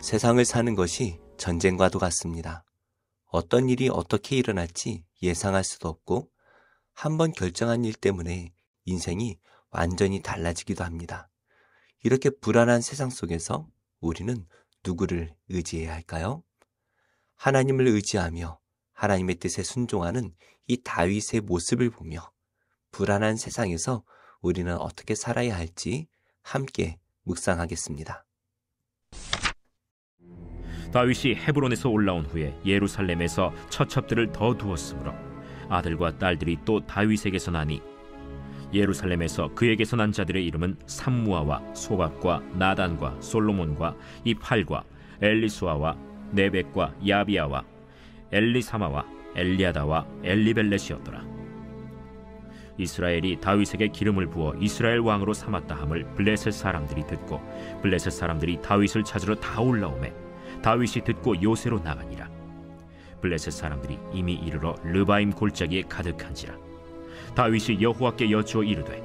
세상을 사는 것이 전쟁과도 같습니다. 어떤 일이 어떻게 일어날지 예상할 수도 없고 한번 결정한 일 때문에 인생이 완전히 달라지기도 합니다. 이렇게 불안한 세상 속에서 우리는 누구를 의지해야 할까요? 하나님을 의지하며 하나님의 뜻에 순종하는 이 다윗의 모습을 보며 불안한 세상에서 우리는 어떻게 살아야 할지 함께 묵상하겠습니다. 다윗이 헤브론에서 올라온 후에 예루살렘에서 처첩들을 더 두었으므로 아들과 딸들이 또 다윗에게서 나니 예루살렘에서 그에게서 난 자들의 이름은 삼무아와 소각과 나단과 솔로몬과 이팔과 엘리수아와 네벡과 야비아와 엘리사마와 엘리아다와 엘리벨렛이었더라. 이스라엘이 다윗에게 기름을 부어 이스라엘 왕으로 삼았다 함을 블레셋 사람들이 듣고 블레셋 사람들이 다윗을 찾으러 다 올라오매 다윗이 듣고 요새로 나가니라. 블레셋 사람들이 이미 이르러 르바임 골짜기에 가득한지라. 다윗이 여호와께 여쭈어 이르되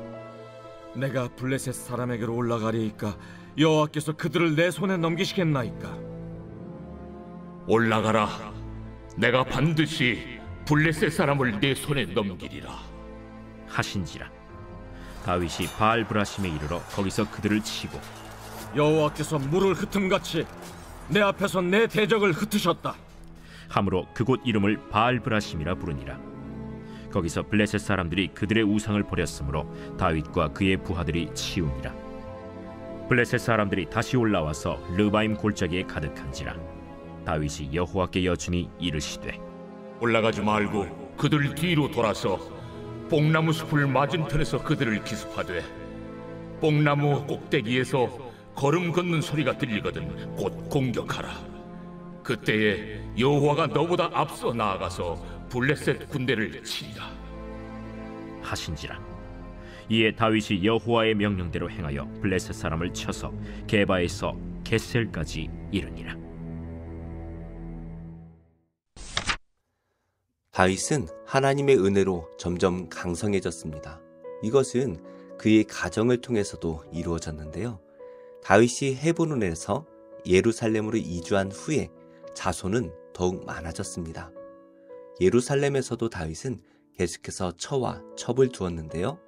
내가 블레셋 사람에게로 올라가리이까 여호와께서 그들을 내 손에 넘기시겠나이까? 올라가라. 내가 반드시 블레셋 사람을 내 손에 넘기리라 하신지라. 다윗이 바알브라심에 이르러 거기서 그들을 치고 여호와께서 물을 흩음같이 내 앞에서 내 대적을 흩으셨다 함으로 그곳 이름을 바알브라심이라 부르니라. 거기서 블레셋 사람들이 그들의 우상을 버렸으므로 다윗과 그의 부하들이 치우니라. 블레셋 사람들이 다시 올라와서 르바임 골짜기에 가득한지라. 다윗이 여호와께 여쭈니 이르시되 올라가지 말고 그들 뒤로 돌아서 뽕나무 숲을 맞은편에서 그들을 기습하되 뽕나무 꼭대기에서 걸음 걷는 소리가 들리거든 곧 공격하라. 그때에 여호와가 너보다 앞서 나아가서 블레셋 군대를 치리라 하신지라. 이에 다윗이 여호와의 명령대로 행하여 블레셋 사람을 쳐서 게바에서 겟셀까지 이르니라. 다윗은 하나님의 은혜로 점점 강성해졌습니다. 이것은 그의 가정을 통해서도 이루어졌는데요. 다윗이 헤브론에서 예루살렘으로 이주한 후에 자손은 더욱 많아졌습니다. 예루살렘에서도 다윗은 계속해서 처와 첩을 두었는데요.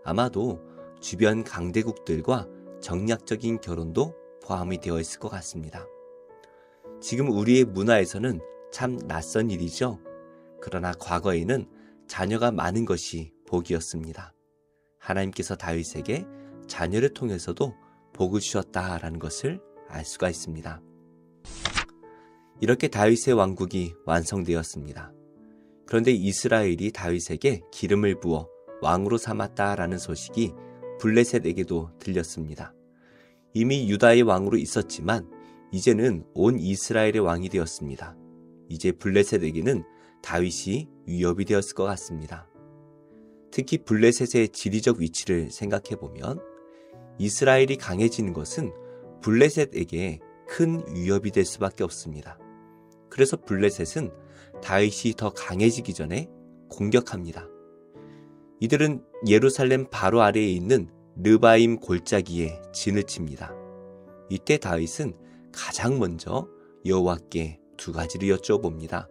아마도 주변 강대국들과 정략적인 결혼도 포함이 되어 있을 것 같습니다. 지금 우리의 문화에서는 참 낯선 일이죠. 그러나 과거에는 자녀가 많은 것이 복이었습니다. 하나님께서 다윗에게 자녀를 통해서도 복을 주셨다라는 것을 알 수가 있습니다. 이렇게 다윗의 왕국이 완성되었습니다. 그런데 이스라엘이 다윗에게 기름을 부어 왕으로 삼았다라는 소식이 블레셋에게도 들렸습니다. 이미 유다의 왕으로 있었지만 이제는 온 이스라엘의 왕이 되었습니다. 이제 블레셋에게는 다윗이 위협이 되었을 것 같습니다. 특히 블레셋의 지리적 위치를 생각해보면 이스라엘이 강해지는 것은 블레셋에게 큰 위협이 될 수밖에 없습니다. 그래서 블레셋은 다윗이 더 강해지기 전에 공격합니다. 이들은 예루살렘 바로 아래에 있는 르바임 골짜기에 진을 칩니다. 이때 다윗은 가장 먼저 여호와께 두 가지를 여쭤봅니다.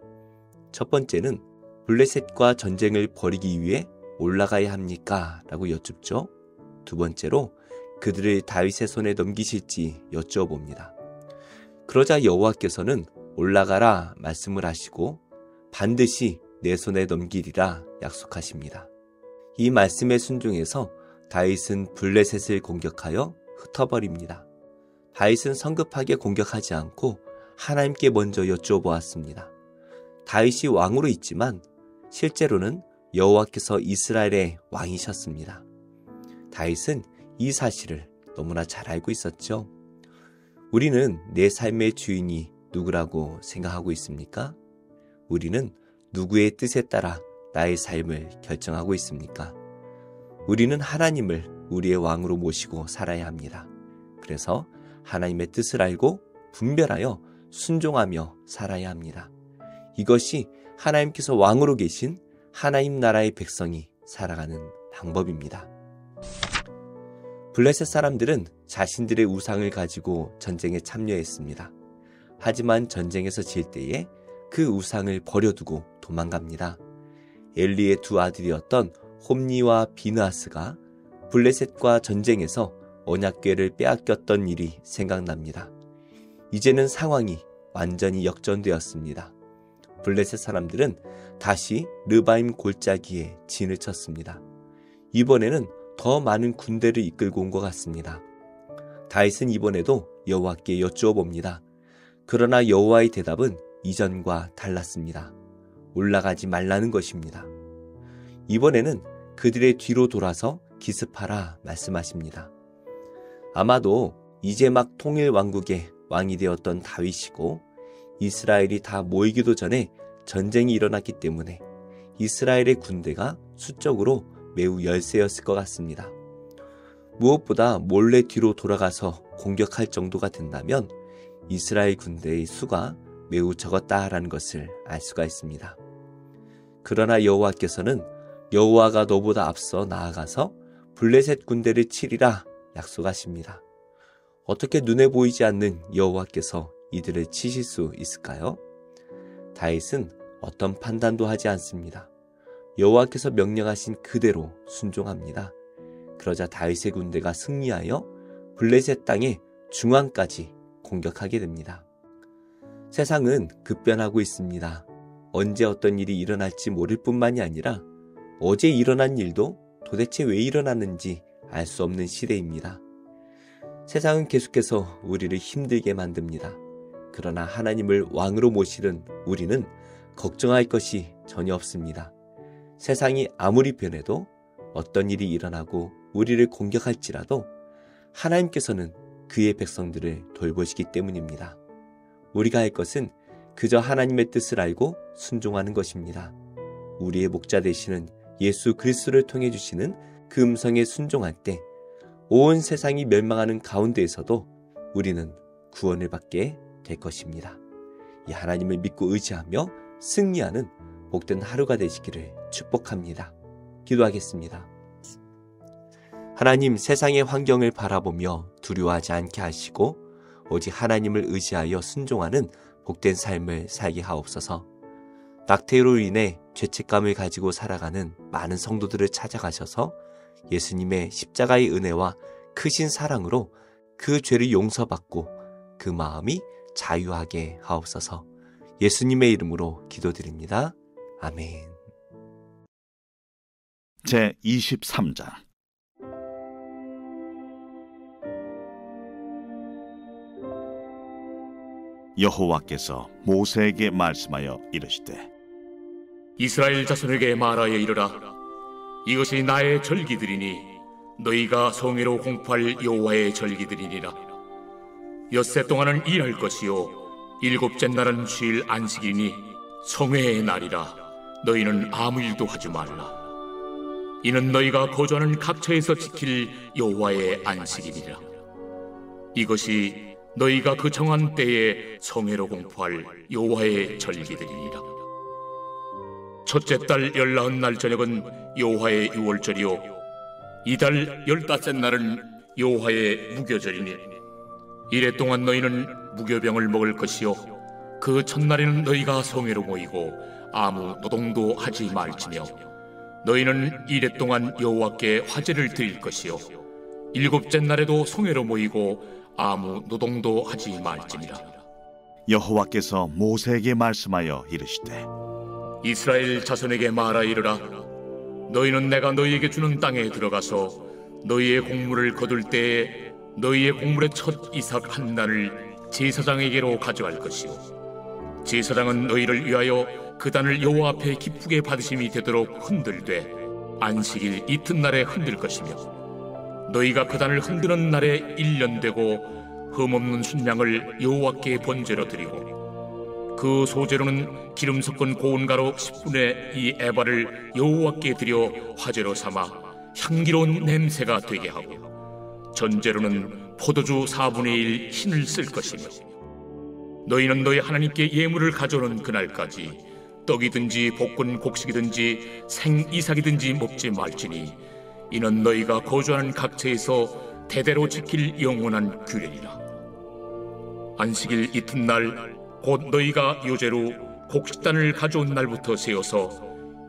첫 번째는 블레셋과 전쟁을 벌이기 위해 올라가야 합니까? 라고 여쭙죠. 두 번째로 그들을 다윗의 손에 넘기실지 여쭤봅니다. 그러자 여호와께서는 올라가라 말씀을 하시고 반드시 내 손에 넘기리라 약속하십니다. 이 말씀에 순종해서 다윗은 블레셋을 공격하여 흩어버립니다. 다윗은 성급하게 공격하지 않고 하나님께 먼저 여쭤보았습니다. 다윗이 왕으로 있지만 실제로는 여호와께서 이스라엘의 왕이셨습니다. 다윗은 이 사실을 너무나 잘 알고 있었죠. 우리는 내 삶의 주인이 누구라고 생각하고 있습니까? 우리는 누구의 뜻에 따라 나의 삶을 결정하고 있습니까? 우리는 하나님을 우리의 왕으로 모시고 살아야 합니다. 그래서 하나님의 뜻을 알고 분별하여 순종하며 살아야 합니다. 이것이 하나님께서 왕으로 계신 하나님 나라의 백성이 살아가는 방법입니다. 블레셋 사람들은 자신들의 우상을 가지고 전쟁에 참여했습니다. 하지만 전쟁에서 질 때에 그 우상을 버려두고 도망갑니다. 엘리의 두 아들이었던 홈니와 비느하스가 블레셋과 전쟁에서 언약궤를 빼앗겼던 일이 생각납니다. 이제는 상황이 완전히 역전되었습니다. 블레셋 사람들은 다시 르바임 골짜기에 진을 쳤습니다. 이번에는 더 많은 군대를 이끌고 온 것 같습니다. 다윗은 이번에도 여호와께 여쭈어봅니다. 그러나 여호와의 대답은 이전과 달랐습니다. 올라가지 말라는 것입니다. 이번에는 그들의 뒤로 돌아서 기습하라 말씀하십니다. 아마도 이제 막 통일 왕국의 왕이 되었던 다윗이고 이스라엘이 다 모이기도 전에 전쟁이 일어났기 때문에 이스라엘의 군대가 수적으로 매우 열세였을 것 같습니다. 무엇보다 몰래 뒤로 돌아가서 공격할 정도가 된다면 이스라엘 군대의 수가 매우 적었다라는 것을 알 수가 있습니다. 그러나 여호와께서는 여호와가 너보다 앞서 나아가서 블레셋 군대를 치리라 약속하십니다. 어떻게 눈에 보이지 않는 여호와께서 이들을 치실 수 있을까요? 다윗은 어떤 판단도 하지 않습니다. 여호와께서 명령하신 그대로 순종합니다. 그러자 다윗의 군대가 승리하여 블레셋 땅의 중앙까지 공격하게 됩니다. 세상은 급변하고 있습니다. 언제 어떤 일이 일어날지 모를 뿐만이 아니라 어제 일어난 일도 도대체 왜 일어났는지 알 수 없는 시대입니다. 세상은 계속해서 우리를 힘들게 만듭니다. 그러나 하나님을 왕으로 모시는 우리는 걱정할 것이 전혀 없습니다. 세상이 아무리 변해도 어떤 일이 일어나고 우리를 공격할지라도 하나님께서는 그의 백성들을 돌보시기 때문입니다. 우리가 할 것은 그저 하나님의 뜻을 알고 순종하는 것입니다. 우리의 목자 되시는 예수 그리스도를 통해 주시는 그 음성에 순종할 때 온 세상이 멸망하는 가운데에서도 우리는 구원을 받게 될 것입니다. 이 하나님을 믿고 의지하며 승리하는 복된 하루가 되시기를 축복합니다. 기도하겠습니다. 하나님, 세상의 환경을 바라보며 두려워하지 않게 하시고 오직 하나님을 의지하여 순종하는 복된 삶을 살게 하옵소서. 낙태로 인해 죄책감을 가지고 살아가는 많은 성도들을 찾아가셔서 예수님의 십자가의 은혜와 크신 사랑으로 그 죄를 용서받고 그 마음이 자유하게 하옵소서. 예수님의 이름으로 기도드립니다. 아멘. 제23장 여호와께서 모세에게 말씀하여 이르시되 이스라엘 자손에게 말하여 이르라. 이것이 나의 절기들이니 너희가 성회로 공포할 여호와의 절기들이니라. 엿새 동안은 일할 것이요 일곱째 날은 쉴 안식이니 성회의 날이라. 너희는 아무 일도 하지 말라. 이는 너희가 거주하는 각처에서 지킬 여호와의 안식이니라. 이것이 너희가 그 정한 때에 성회로 공포할 여호와의 절기들이니라. 첫째 달 19날 저녁은 여호와의 유월절이요 이달 15째 날은 여호와의 무교절이니 이래 동안 너희는 무교병을 먹을 것이요 그 첫날에는 너희가 성회로 모이고 아무 노동도 하지 말지며 너희는 이래 동안 여호와께 화제를 드릴 것이요 일곱째 날에도 성회로 모이고 아무 노동도 하지 말지니라. 여호와께서 모세에게 말씀하여 이르시되 이스라엘 자손에게 말하 이르라. 너희는 내가 너희에게 주는 땅에 들어가서 너희의 곡물을 거둘 때에 너희의 곡물의 첫 이삭 한 단을 제사장에게로 가져갈 것이요 제사장은 너희를 위하여 그 단을 여호와 앞에 기쁘게 받으심이 되도록 흔들되 안식일 이튿날에 흔들 것이며 너희가 그 단을 흔드는 날에 1년 되고 흠없는 순양을 여호와께 번제로 드리고 그 소재로는 기름 섞은 고운 가루 10분의 2 에바를 여호와께 드려 화제로 삼아 향기로운 냄새가 되게 하고 전제로는 포도주 4분의 1 흰을 쓸 것이며 너희는 너희 하나님께 예물을 가져오는 그날까지 떡이든지 볶은 곡식이든지 생이삭이든지 먹지 말지니 이는 너희가 거주하는 각처에서 대대로 지킬 영원한 규례니라. 안식일 이튿날 곧 너희가 요제로 곡식단을 가져온 날부터 세어서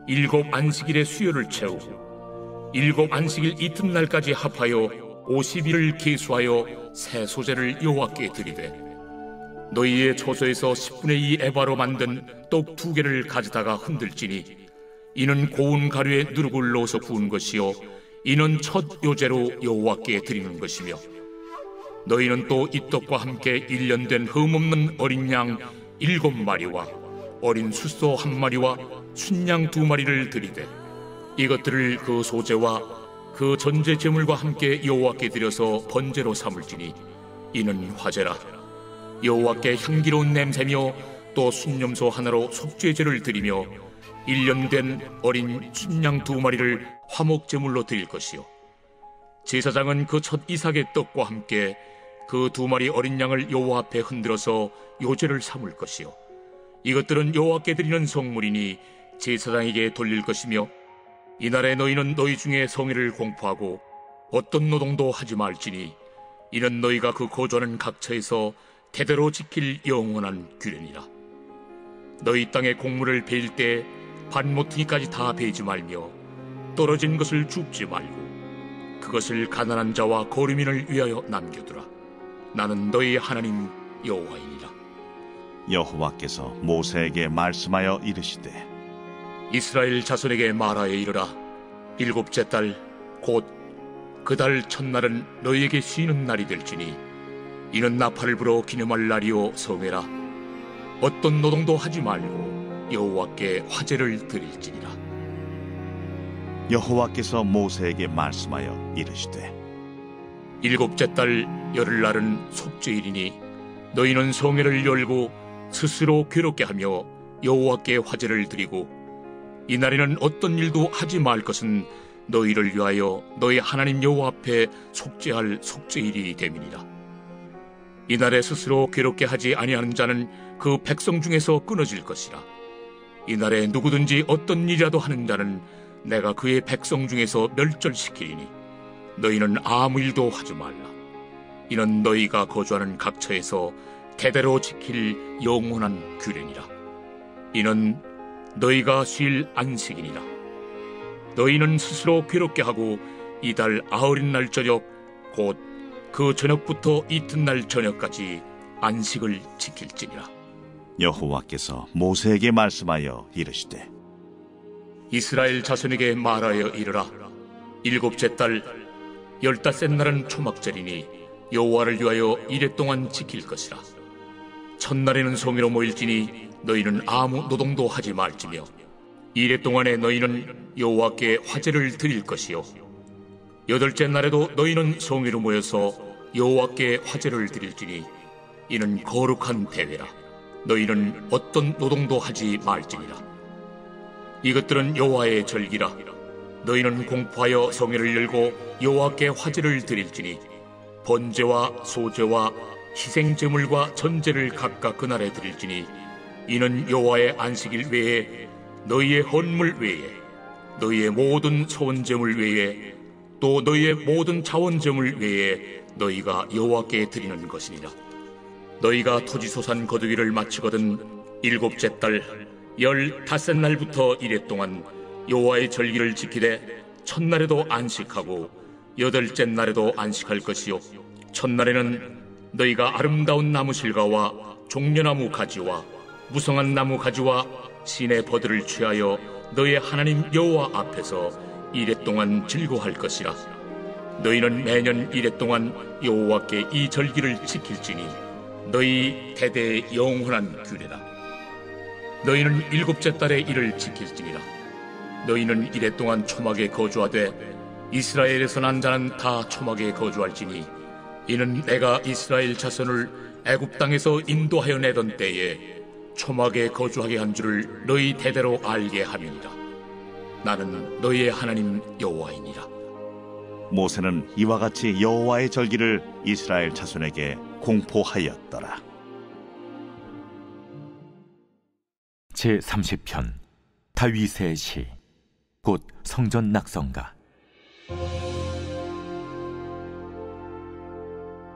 7 안식일의 수요를 채우고 7 안식일 이튿날까지 합하여 50일을 계수하여 새 소재를 여호와께 드리되 너희의 초소에서 10분의 2 에바로 만든 떡 2개를 가져다가 흔들지니 이는 고운 가루에 누룩을 넣어서 구운 것이요 이는 첫 요제로 여호와께 드리는 것이며 너희는 또 이 떡과 함께 1년 된 흠없는 어린 양 7마리와 어린 숫소 1마리와 순양 2마리를 드리되 이것들을 그 소제와 그 전제 제물과 함께 여호와께 드려서 번제로 삼을지니 이는 화제라. 여호와께 향기로운 냄새며 또 순염소 하나로 속죄제를 드리며 1년 된 어린 순양 2마리를 화목 제물로 드릴 것이요 제사장은 그 첫 이삭의 떡과 함께 그 2마리 어린 양을 여호와 앞에 흔들어서 요제를 삼을 것이요 이것들은 여호와께 드리는 성물이니 제사장에게 돌릴 것이며 이날에 너희는 너희 중에 성의를 공포하고 어떤 노동도 하지 말지니 이는 너희가 그 거주하는 각처에서 대대로 지킬 영원한 규례니라. 너희 땅에 곡물을 베일 때 반모퉁이까지 다 베지 말며 떨어진 것을 줍지 말고 그것을 가난한 자와 거류민을 위하여 남겨두라. 나는 너희 하나님 여호와이니라. 여호와께서 모세에게 말씀하여 이르시되 이스라엘 자손에게 말하여 이르라. 7째 달 곧 그 달 첫날은 너희에게 쉬는 날이 될지니 이는 나팔을 불어 기념할 날이요 성회라. 어떤 노동도 하지 말고 여호와께 화제를 드릴지니라. 여호와께서 모세에게 말씀하여 이르시되 7째 달 열흘날은 속죄일이니 너희는 성회를 열고 스스로 괴롭게 하며 여호와께 화제를 드리고 이날에는 어떤 일도 하지 말 것은 너희를 위하여 너희 하나님 여호와 앞에 속죄할 속죄일이 됨이니라. 이날에 스스로 괴롭게 하지 아니하는 자는 그 백성 중에서 끊어질 것이라. 이날에 누구든지 어떤 일이라도 하는 자는 내가 그의 백성 중에서 멸절시키리니 너희는 아무 일도 하지 말라. 이는 너희가 거주하는 각처에서 대대로 지킬 영원한 규례니라. 이는 너희가 쉴 안식이니라. 너희는 스스로 괴롭게 하고 이달 90날 저녁 곧 그 저녁부터 이튿날 저녁까지 안식을 지킬지니라. 여호와께서 모세에게 말씀하여 이르시되 이스라엘 자손에게 말하여 이르라. 7째 달 15째 날은 초막절이니 여호와를 위하여 이레 동안 지킬 것이라. 첫날에는 성회로 모일지니 너희는 아무 노동도 하지 말지며 이레 동안에 너희는 여호와께 화제를 드릴 것이요 8째 날에도 너희는 성회로 모여서 여호와께 화제를 드릴지니 이는 거룩한 대회라. 너희는 어떤 노동도 하지 말지니라. 이것들은 여호와의 절기라. 너희는 공포하여 성회를 열고 여호와께 화제를 드릴지니 번제와 소제와 희생제물과 전제를 각각 그날에 드릴지니 이는 여호와의 안식일 외에 너희의 헌물 외에 너희의 모든 소원제물 외에 또 너희의 모든 자원제물 외에 너희가 여호와께 드리는 것이니라. 너희가 토지소산 거두기를 마치거든 7째 달 15날부터 이레 동안 여호와의 절기를 지키되 첫날에도 안식하고 8째 날에도 안식할 것이요 첫날에는 너희가 아름다운 나무 실과와 종려나무 가지와 무성한 나무 가지와 신의 버들을 취하여 너희의 하나님 여호와 앞에서 이레 동안 즐거워할 것이라. 너희는 매년 이레 동안 여호와께 이 절기를 지킬지니 너희 대대의 영원한 규례라. 너희는 7째 달에 이를 지킬지니라. 너희는 이레 동안 초막에 거주하되 이스라엘에서 난 자는 다 초막에 거주할지니 이는 내가 이스라엘 자손을 애굽 땅에서 인도하여 내던 때에 초막에 거주하게 한 줄을 너희 대대로 알게 함이니라. 나는 너희의 하나님 여호와이니라. 모세는 이와 같이 여호와의 절기를 이스라엘 자손에게 공포하였더라. 제30편 다윗의 시 곧 성전 낙성가.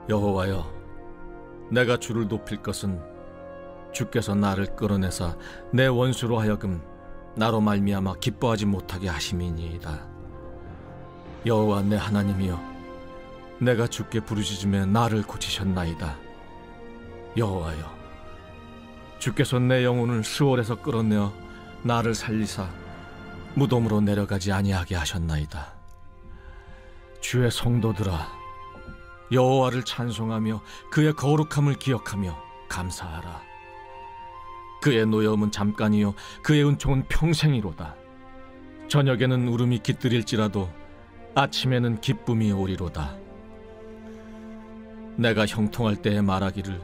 여호와여, 내가 주를 높일 것은 주께서 나를 끌어내사 내 원수로 하여금 나로 말미암아 기뻐하지 못하게 하심이니이다. 여호와 내 하나님이여, 내가 주께 부르짖음에 나를 고치셨나이다. 여호와여, 주께서 내 영혼을 스올에서 끌어내어 나를 살리사 무덤으로 내려가지 아니하게 하셨나이다. 주의 성도들아, 여호와를 찬송하며 그의 거룩함을 기억하며 감사하라. 그의 노여움은 잠깐이요 그의 은총은 평생이로다. 저녁에는 울음이 깃들일지라도 아침에는 기쁨이 오리로다. 내가 형통할 때에 말하기를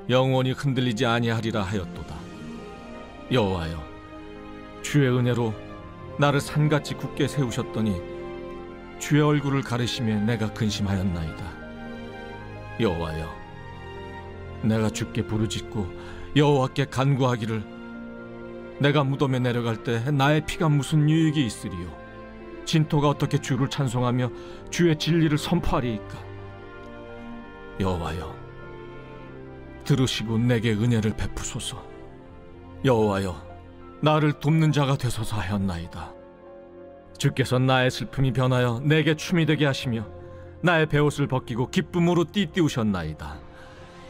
영원히 흔들리지 아니하리라 하였도다. 여호와여, 주의 은혜로 나를 산같이 굳게 세우셨더니 주의 얼굴을 가리시며 내가 근심하였나이다. 여호와여, 내가 주께 부르짖고 여호와께 간구하기를 내가 무덤에 내려갈 때 나의 피가 무슨 유익이 있으리요? 진토가 어떻게 주를 찬송하며 주의 진리를 선포하리이까? 여호와여, 들으시고 내게 은혜를 베푸소서. 여호와여, 나를 돕는 자가 되소서 하였나이다. 주께서 나의 슬픔이 변하여 내게 춤이 되게 하시며 나의 베옷을 벗기고 기쁨으로 띠띠우셨나이다.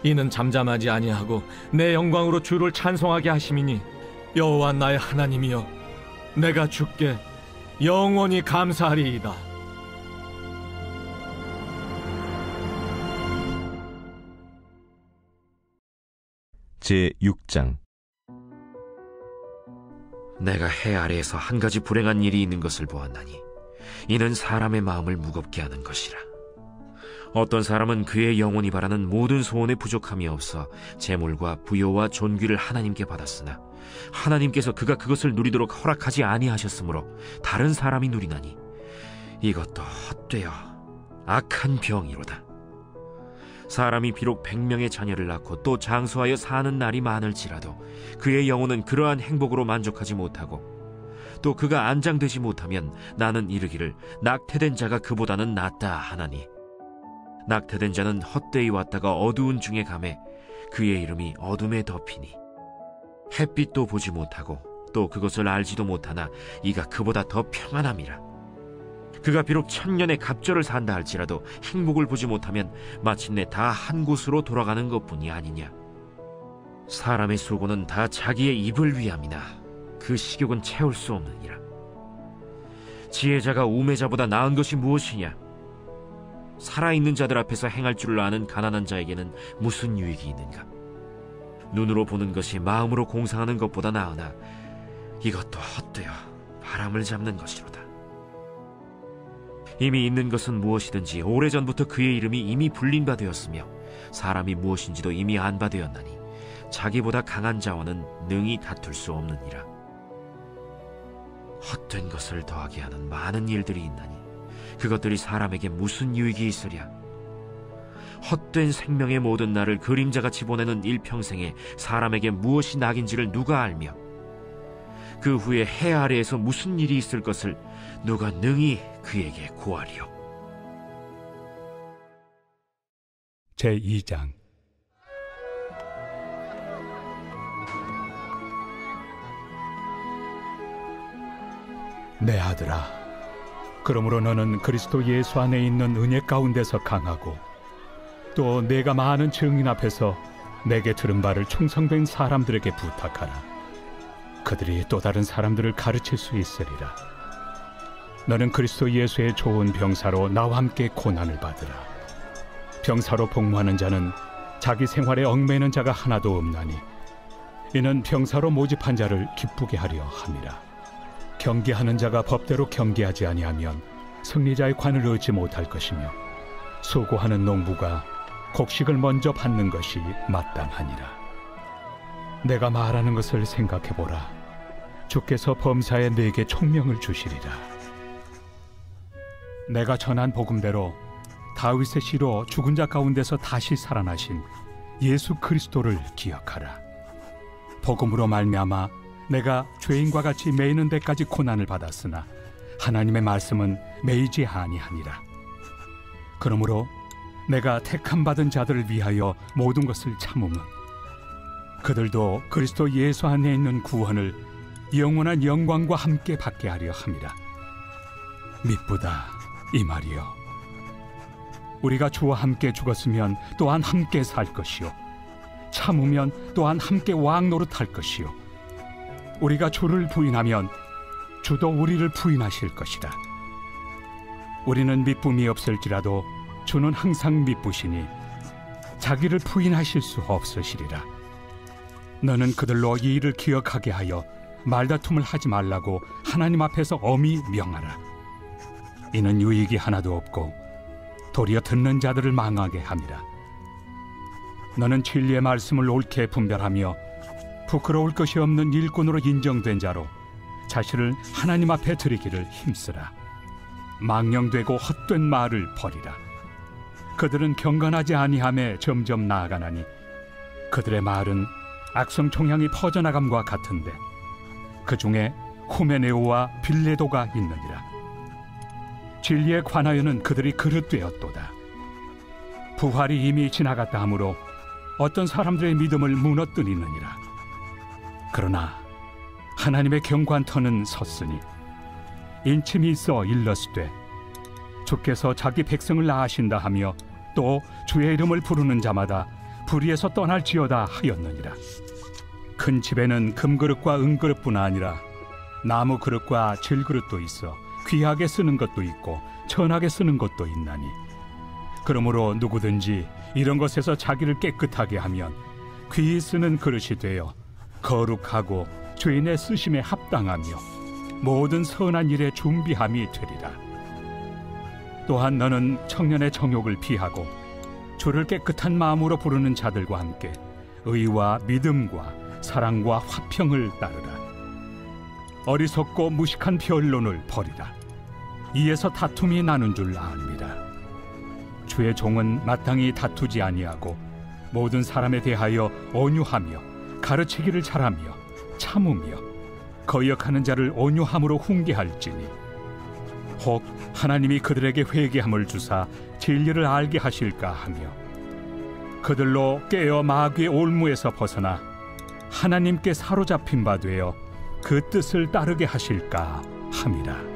이는 잠잠하지 아니하고 내 영광으로 주를 찬송하게 하심이니 여호와 나의 하나님이여, 내가 주께 영원히 감사하리이다. 제6장. 내가 해 아래에서 한 가지 불행한 일이 있는 것을 보았나니 이는 사람의 마음을 무겁게 하는 것이라. 어떤 사람은 그의 영혼이 바라는 모든 소원에 부족함이 없어 재물과 부요와 존귀를 하나님께 받았으나 하나님께서 그가 그것을 누리도록 허락하지 아니하셨으므로 다른 사람이 누리나니 이것도 헛되어 악한 병이로다. 사람이 비록 100명의 자녀를 낳고 또 장수하여 사는 날이 많을지라도 그의 영혼은 그러한 행복으로 만족하지 못하고 또 그가 안장되지 못하면 나는 이르기를 낙태된 자가 그보다는 낫다 하나니, 낙태된 자는 헛되이 왔다가 어두운 중에 가매 그의 이름이 어둠에 덮이니 햇빛도 보지 못하고 또 그것을 알지도 못하나 이가 그보다 더 평안함이라. 그가 비록 1000년의 갑절을 산다 할지라도 행복을 보지 못하면 마침내 다 한 곳으로 돌아가는 것뿐이 아니냐. 사람의 수고는 다 자기의 입을 위함이나 그 식욕은 채울 수 없느니라. 지혜자가 우매자보다 나은 것이 무엇이냐? 살아있는 자들 앞에서 행할 줄을 아는 가난한 자에게는 무슨 유익이 있는가? 눈으로 보는 것이 마음으로 공상하는 것보다 나으나 이것도 헛되어 바람을 잡는 것이로다. 이미 있는 것은 무엇이든지 오래전부터 그의 이름이 이미 불린 바 되었으며 사람이 무엇인지도 이미 안 바 되었나니 자기보다 강한 자와는 능히 다툴 수 없느니라. 헛된 것을 더하게 하는 많은 일들이 있나니 그것들이 사람에게 무슨 유익이 있으랴. 헛된 생명의 모든 날을 그림자같이 보내는 일평생에 사람에게 무엇이 낙인지를 누가 알며 그 후에 해 아래에서 무슨 일이 있을 것을 누가 능히 그에게 고하리요. 제2장. 내 아들아, 그러므로 너는 그리스도 예수 안에 있는 은혜 가운데서 강하고 또 내가 많은 증인 앞에서 내게 들은 바를 충성된 사람들에게 부탁하라. 그들이 또 다른 사람들을 가르칠 수 있으리라. 너는 그리스도 예수의 좋은 병사로 나와 함께 고난을 받으라. 병사로 복무하는 자는 자기 생활에 얽매이는 자가 하나도 없나니 이는 병사로 모집한 자를 기쁘게 하려 함이라. 경계하는 자가 법대로 경계하지 아니하면 승리자의 관을 얻지 못할 것이며 수고하는 농부가 곡식을 먼저 받는 것이 마땅하니라. 내가 말하는 것을 생각해보라. 주께서 범사에 내게 총명을 주시리라. 내가 전한 복음대로 다윗의 씨로 죽은 자 가운데서 다시 살아나신 예수 그리스도를 기억하라. 복음으로 말미암아 내가 죄인과 같이 매이는 데까지 고난을 받았으나 하나님의 말씀은 매이지 아니하니라. 그러므로 내가 택함 받은 자들을 위하여 모든 것을 참음은 그들도 그리스도 예수 안에 있는 구원을 영원한 영광과 함께 받게 하려 함이라. 미쁘다 이 말이요. 우리가 주와 함께 죽었으면 또한 함께 살 것이요, 참으면 또한 함께 왕 노릇할 것이요, 우리가 주를 부인하면 주도 우리를 부인하실 것이라. 우리는 미쁨이 없을지라도 주는 항상 미쁘시니 자기를 부인하실 수 없으시리라. 너는 그들로 이 일을 기억하게 하여 말다툼을 하지 말라고 하나님 앞에서 엄히 명하라. 이는 유익이 하나도 없고 도리어 듣는 자들을 망하게 함이라. 너는 진리의 말씀을 옳게 분별하며 부끄러울 것이 없는 일꾼으로 인정된 자로 자신을 하나님 앞에 드리기를 힘쓰라. 망령되고 헛된 말을 버리라. 그들은 경건하지 아니함에 점점 나아가나니 그들의 말은 악성 종양이 퍼져나감과 같은데 그 중에 후메네오와 빌레도가 있느니라. 진리에 관하여는 그들이 그릇되었도다. 부활이 이미 지나갔다 하므로 어떤 사람들의 믿음을 무너뜨리느니라. 그러나 하나님의 경관터는 섰으니 인침이 있어 일렀으되 주께서 자기 백성을 낳으신다 하며 또 주의 이름을 부르는 자마다 불의에서 떠날지어다 하였느니라. 큰 집에는 금그릇과 은그릇뿐 아니라 나무 그릇과 질그릇도 있어 귀하게 쓰는 것도 있고 천하게 쓰는 것도 있나니 그러므로 누구든지 이런 것에서 자기를 깨끗하게 하면 귀히 쓰는 그릇이 되어 거룩하고 주인의 쓰심에 합당하며 모든 선한 일에 준비함이 되리라. 또한 너는 청년의 정욕을 피하고 주를 깨끗한 마음으로 부르는 자들과 함께 의와 믿음과 사랑과 화평을 따르라. 어리석고 무식한 변론을 버리라. 이에서 다툼이 나는 줄 압니다. 주의 종은 마땅히 다투지 아니하고 모든 사람에 대하여 온유하며 가르치기를 잘하며 참으며 거역하는 자를 온유함으로 훈계할지니 혹 하나님이 그들에게 회개함을 주사 진리를 알게 하실까 하며 그들로 깨어 마귀의 올무에서 벗어나 하나님께 사로잡힌 바 되어 그 뜻을 따르게 하실까 함이라.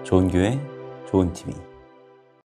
좋은 교회, 좋은 TV